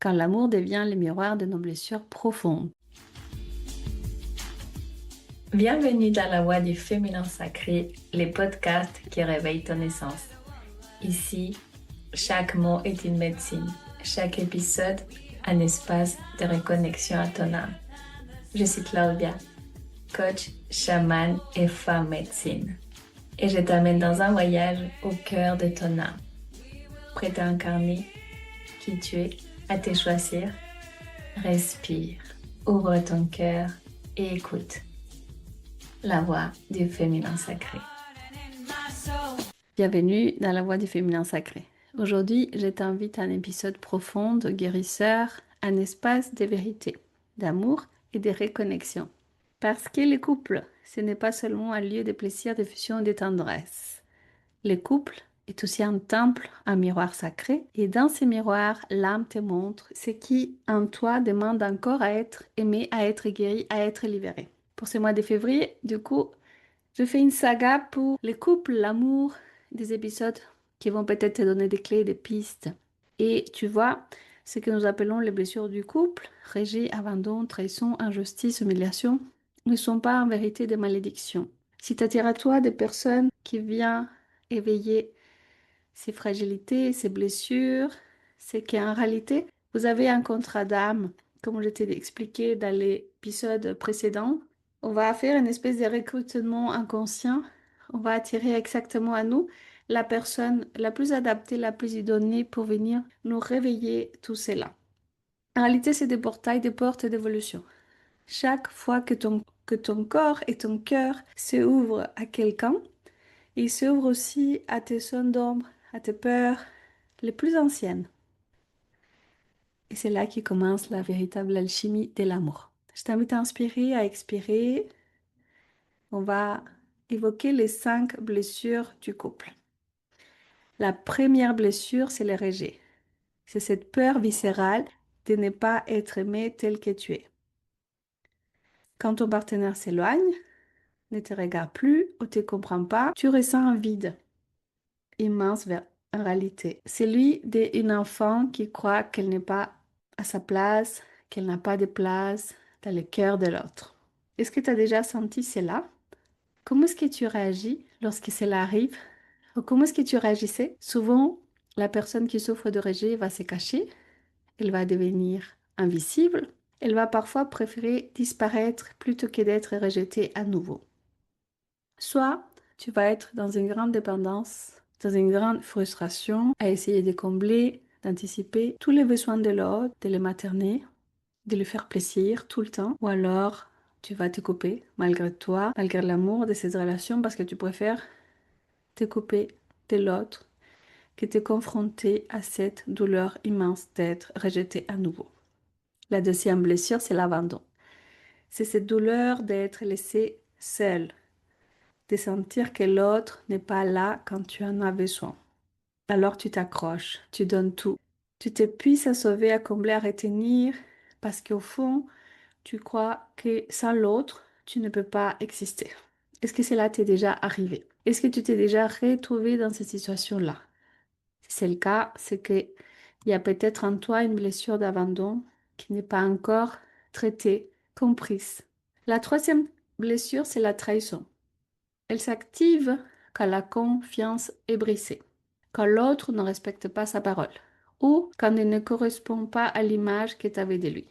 quand l'amour devient le miroir de nos blessures profondes. Bienvenue dans la voie du féminin sacré, les podcasts qui réveillent ton essence. Ici, chaque mot est une médecine, chaque épisode un espace de reconnexion à ton âme. Je suis Claudia, coach, chamane et femme médecine. Et je t'amène dans un voyage au cœur de ton âme. Prête à incarner qui tu es, à te choisir. Respire, ouvre ton cœur et écoute la voix du féminin sacré. Bienvenue dans la voie du féminin sacré. Aujourd'hui, je t'invite à un épisode profond, guérisseur, un espace de vérité, d'amour et de reconnexion. Parce que le couple, ce n'est pas seulement un lieu de plaisir, de fusion et de tendresse. Le couple est aussi un temple, un miroir sacré. Et dans ce miroir, l'âme te montre ce qui en toi demande encore à être aimé, à être guéri, à être libéré. Pour ce mois de février, du coup, je fais une saga pour les couples, l'amour, des épisodes qui vont peut-être te donner des clés, des pistes. Et tu vois, ce que nous appelons les blessures du couple, rejet, abandon, trahison, injustice, humiliation, ne sont pas en vérité des malédictions. Si tu attires à toi des personnes qui viennent éveiller ces fragilités, ces blessures, c'est qu'en réalité, vous avez un contrat d'âme, comme je t'ai expliqué dans l'épisode précédent. On va faire une espèce de recrutement inconscient. On va attirer exactement à nous la personne la plus adaptée, la plus idonée pour venir nous réveiller tout cela. En réalité, c'est des portails, des portes d'évolution. Chaque fois que ton corps et ton cœur s'ouvrent à quelqu'un, il s'ouvre aussi à tes zones d'ombre, à tes peurs les plus anciennes. Et c'est là qui commence la véritable alchimie de l'amour. Je t'invite à inspirer, à expirer. On va évoquer les 5 blessures du couple. La première blessure, c'est le rejet. C'est cette peur viscérale de ne pas être aimé tel que tu es. Quand ton partenaire s'éloigne, ne te regarde plus ou ne te comprend pas, tu ressens un vide immense en réalité. C'est lui d'une enfant qui croit qu'elle n'est pas à sa place, qu'elle n'a pas de place dans le cœur de l'autre. Est-ce que tu as déjà senti cela? Comment est-ce que tu réagis lorsque cela arrive? Ou comment est-ce que tu réagissais? Souvent, la personne qui souffre de rejet va se cacher, elle va devenir invisible, elle va parfois préférer disparaître plutôt que d'être rejetée à nouveau. Soit tu vas être dans une grande dépendance, dans une grande frustration, à essayer de combler, d'anticiper tous les besoins de l'autre, de le materner, de lui faire plaisir tout le temps. Ou alors tu vas te couper malgré toi, malgré l'amour de cette relation parce que tu préfères te couper de l'autre que te confronter à cette douleur immense d'être rejeté à nouveau. La deuxième blessure, c'est l'abandon. C'est cette douleur d'être laissé seul, de sentir que l'autre n'est pas là quand tu en as besoin. Alors tu t'accroches, tu donnes tout. Tu t'épuises à sauver, à combler, à retenir, parce qu'au fond, tu crois que sans l'autre, tu ne peux pas exister. Est-ce que cela t'est déjà arrivé? Est-ce que tu t'es déjà retrouvé dans cette situation-là? Si c'est le cas, c'est qu'il y a peut-être en toi une blessure d'abandon qui n'est pas encore traitée, comprise. La troisième blessure, c'est la trahison. Elle s'active quand la confiance est brisée, quand l'autre ne respecte pas sa parole ou quand il ne correspond pas à l'image que tu avais de lui.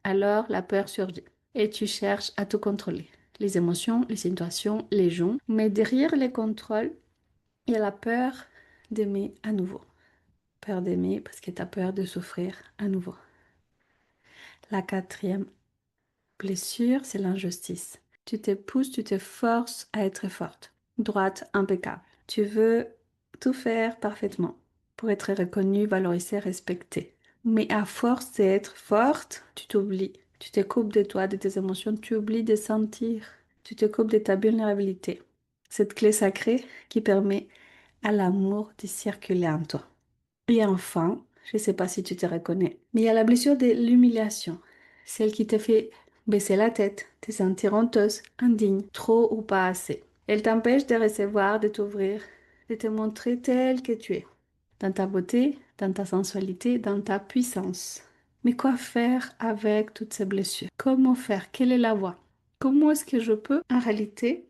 Alors la peur surgit et tu cherches à tout contrôler. Les émotions, les situations, les gens. Mais derrière les contrôles, il y a la peur d'aimer à nouveau. Peur d'aimer parce que tu as peur de souffrir à nouveau. La quatrième blessure, c'est l'injustice. Tu te pousses, tu te forces à être forte, droite, impeccable. Tu veux tout faire parfaitement pour être reconnue, valorisée, respectée. Mais à force d'être forte, tu t'oublies. Tu te coupes de toi, de tes émotions, tu oublies de sentir. Tu te coupes de ta vulnérabilité. Cette clé sacrée qui permet à l'amour de circuler en toi. Et enfin, je ne sais pas si tu te reconnais, mais il y a la blessure de l'humiliation. Celle qui te fait baisser la tête, te sentir honteuse, indigne, trop ou pas assez. Elle t'empêche de recevoir, de t'ouvrir, de te montrer tel que tu es. Dans ta beauté, dans ta sensualité, dans ta puissance. Mais quoi faire avec toutes ces blessures? Comment faire? Quelle est la voie? Comment est-ce que je peux, en réalité,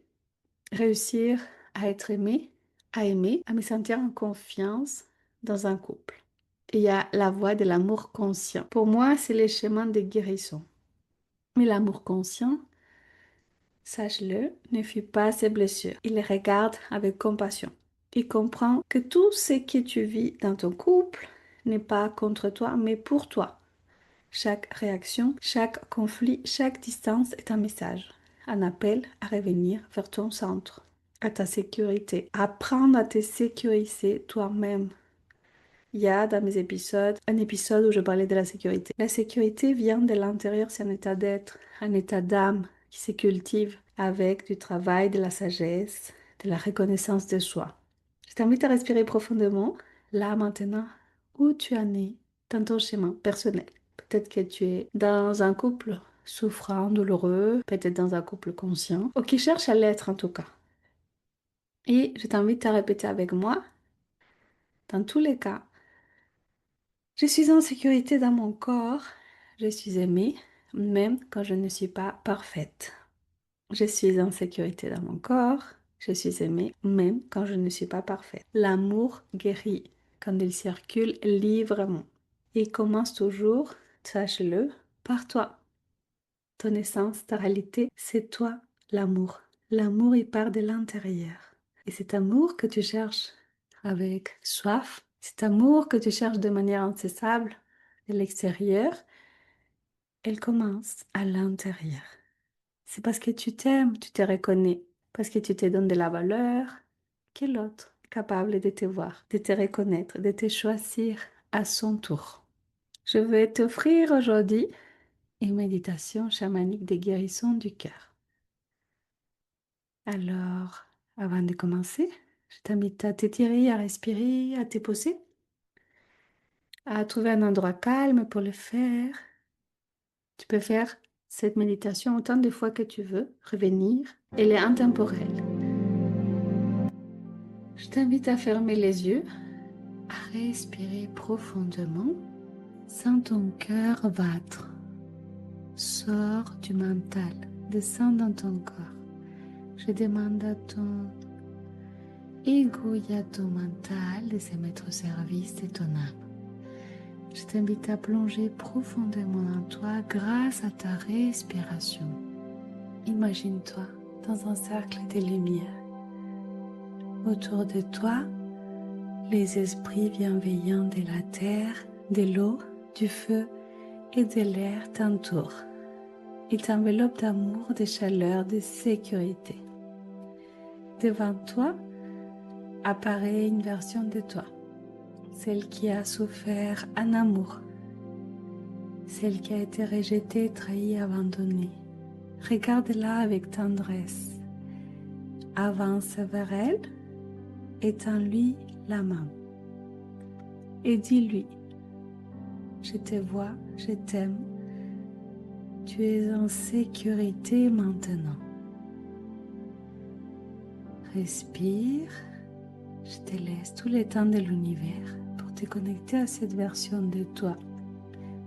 réussir à être aimé, à aimer, à me sentir en confiance dans un couple? Il y a la voie de l'amour conscient. Pour moi, c'est le chemin de guérison. Mais l'amour conscient, sache-le, ne fuit pas ses blessures. Il les regarde avec compassion. Il comprend que tout ce que tu vis dans ton couple n'est pas contre toi, mais pour toi. Chaque réaction, chaque conflit, chaque distance est un message, un appel à revenir vers ton centre, à ta sécurité. Apprendre à te sécuriser toi-même. Il y a dans mes épisodes un épisode où je parlais de la sécurité. La sécurité vient de l'intérieur, c'est un état d'être, un état d'âme qui se cultive avec du travail, de la sagesse, de la reconnaissance de soi. Je t'invite à respirer profondément, là maintenant, où tu en es dans ton chemin personnel. Peut-être que tu es dans un couple souffrant, douloureux, peut-être dans un couple conscient, ou qui cherche à l'être en tout cas. Et je t'invite à répéter avec moi, dans tous les cas, je suis en sécurité dans mon corps, je suis aimée, même quand je ne suis pas parfaite. Je suis en sécurité dans mon corps, je suis aimée, même quand je ne suis pas parfaite. L'amour guérit quand il circule librement. Il commence toujours, sache-le, par toi. Ton essence, ta réalité, c'est toi, l'amour. L'amour, il part de l'intérieur. Et cet amour que tu cherches avec soif, cet amour que tu cherches de manière incessable de l'extérieur, elle commence à l'intérieur. C'est parce que tu t'aimes, tu te reconnais, parce que tu te donnes de la valeur, que l'autre est capable de te voir, de te reconnaître, de te choisir à son tour. Je vais t'offrir aujourd'hui une méditation chamanique de guérison du cœur. Alors, avant de commencer, je t'invite à t'étirer, à respirer, à te poser, à trouver un endroit calme pour le faire. Tu peux faire cette méditation autant de fois que tu veux, revenir. Elle est intemporelle. Je t'invite à fermer les yeux, à respirer profondément. Sens ton cœur battre. Sors du mental, descends dans ton corps. Je demande à ton ego et à ton mental de se mettre au service de ton âme. Je t'invite à plonger profondément en toi grâce à ta respiration. Imagine-toi dans un cercle de lumière. Autour de toi, les esprits bienveillants de la terre, de l'eau, du feu et de l'air t'entourent. Ils t'enveloppent d'amour, de chaleur, de sécurité. Devant toi apparaît une version de toi, celle qui a souffert en amour, celle qui a été rejetée, trahie, abandonnée. Regarde-la avec tendresse. Avance vers elle, étends-lui la main et dis-lui: je te vois, je t'aime, tu es en sécurité maintenant. Respire, je te laisse tout le temps de l'univers pour te connecter à cette version de toi,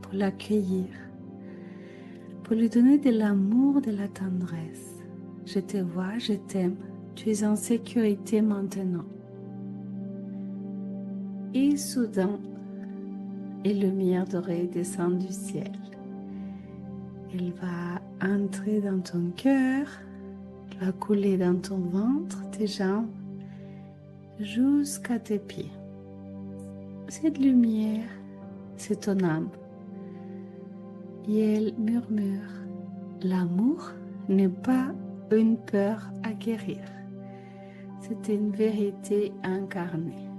pour l'accueillir, pour lui donner de l'amour, de la tendresse. Je te vois, je t'aime, tu es en sécurité maintenant. Et soudain, une lumière dorée descend du ciel. Elle va entrer dans ton cœur, elle va couler dans ton ventre, tes jambes, jusqu'à tes pieds. Cette lumière, c'est ton âme. Et elle murmure: l'amour n'est pas une peur à guérir, c'est une vérité incarnée.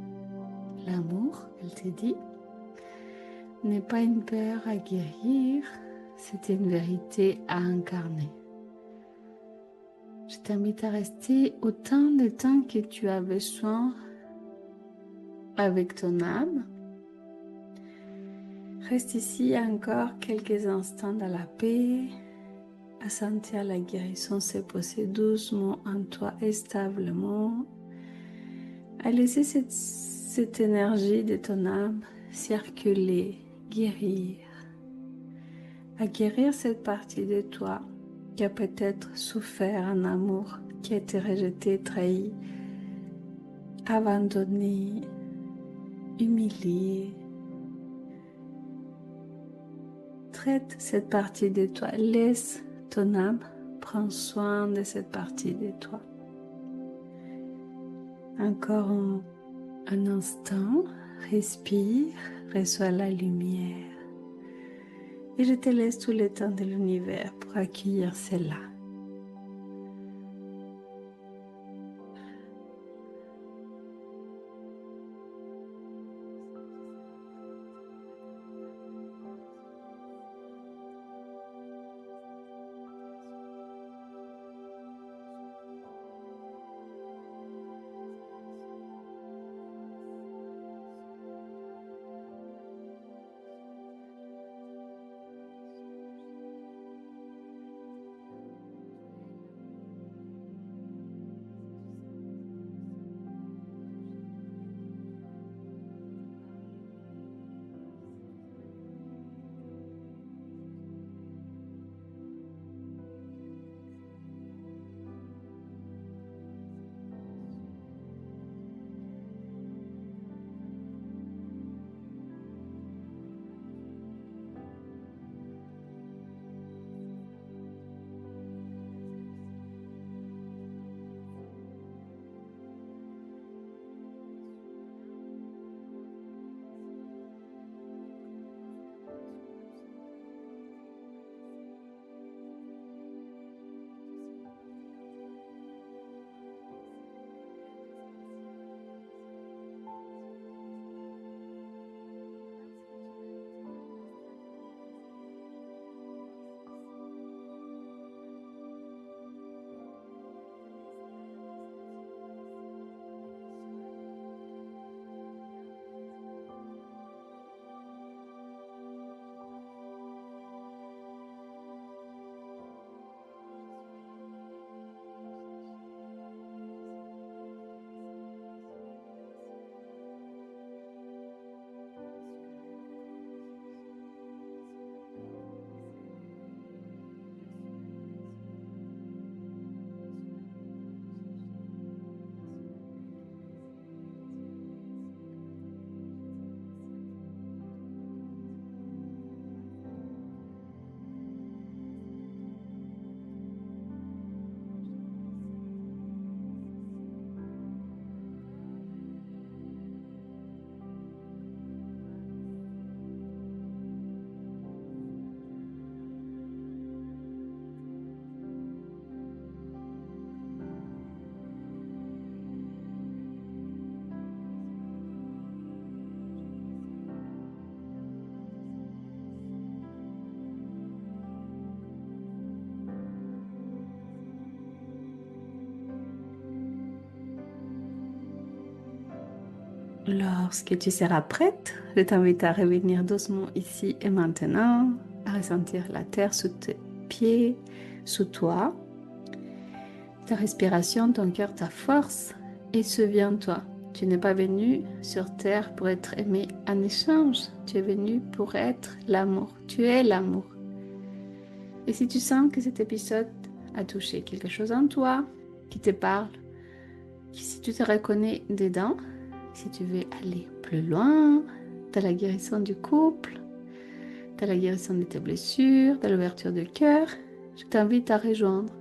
L'amour, elle te dit, n'est pas une peur à guérir, c'est une vérité à incarner. Je t'invite à rester autant de temps que tu as besoin avec ton âme. Reste ici encore quelques instants dans la paix, à sentir la guérison se poser doucement en toi et stablement, à laisser cette énergie de ton âme circuler, guérir, à guérir cette partie de toi qui a peut-être souffert un amour, qui a été rejeté, trahi, abandonné, humilié. Traite cette partie de toi. Laisse ton âme prendre soin de cette partie de toi. Encore un instant, respire, reçois la lumière. Et je te laisse tout le temps de l'univers pour accueillir cela. Lorsque tu seras prête, je t'invite à revenir doucement ici et maintenant, à ressentir la terre sous tes pieds, sous toi, ta respiration, ton cœur, ta force. Et souviens-toi, tu n'es pas venu sur terre pour être aimé en échange, tu es venu pour être l'amour, tu es l'amour. Et si tu sens que cet épisode a touché quelque chose en toi, qui te parle, si tu te reconnais dedans, si tu veux aller plus loin dans la guérison du couple, dans la guérison de tes blessures, dans l'ouverture du cœur, je t'invite à rejoindre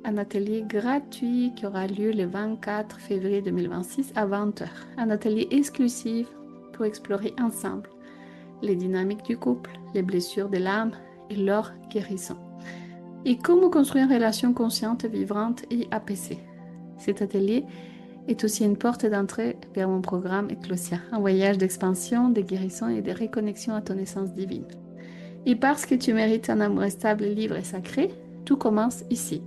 un atelier gratuit qui aura lieu le 24 février 2026 à 20 h. Un atelier exclusif pour explorer ensemble les dynamiques du couple, les blessures de l'âme et leur guérison. Et comment construire une relation consciente, vivante et apaisée. Cet atelier est aussi une porte d'entrée vers mon programme Eclosia, un voyage d'expansion, de guérison et de reconnexion à ton essence divine. Et parce que tu mérites un amour stable, libre et sacré, tout commence ici.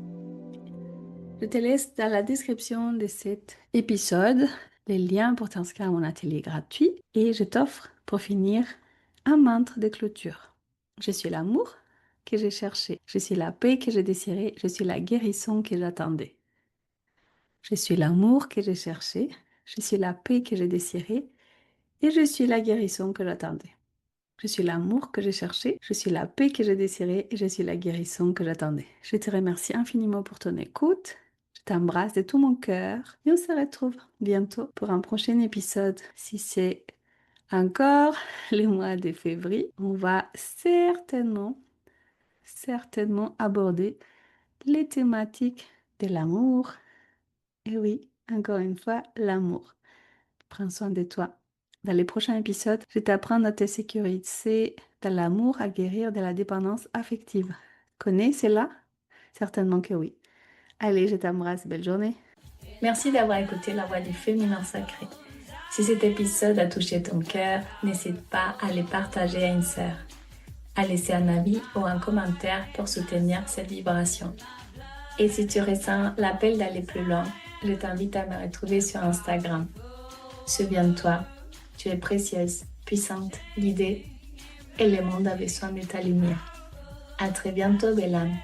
Je te laisse dans la description de cet épisode les liens pour t'inscrire à mon atelier gratuit et je t'offre pour finir un mantra de clôture. Je suis l'amour que j'ai cherché, je suis la paix que j'ai désirée, je suis la guérison que j'attendais. Je suis l'amour que j'ai cherché, je suis la paix que j'ai désirée et je suis la guérison que j'attendais. Je suis l'amour que j'ai cherché, je suis la paix que j'ai désirée et je suis la guérison que j'attendais. Je te remercie infiniment pour ton écoute. Je t'embrasse de tout mon cœur et on se retrouve bientôt pour un prochain épisode. Si c'est encore le mois de février, on va certainement aborder les thématiques de l'amour. Et oui, encore une fois, l'amour. Prends soin de toi. Dans les prochains épisodes, je t'apprends à te sécuriser dans l'amour, à guérir de la dépendance affective. Connais cela? Certainement que oui. Allez, je t'embrasse. Belle journée. Merci d'avoir écouté La Voix du Féminin Sacré. Si cet épisode a touché ton cœur, n'hésite pas à le partager à une sœur, à laisser un avis ou un commentaire pour soutenir cette vibration. Et si tu ressens l'appel d'aller plus loin, je t'invite à me retrouver sur Instagram. Souviens-toi, tu es précieuse, puissante, guidée et le monde a besoin de ta lumière. À très bientôt, belle âme.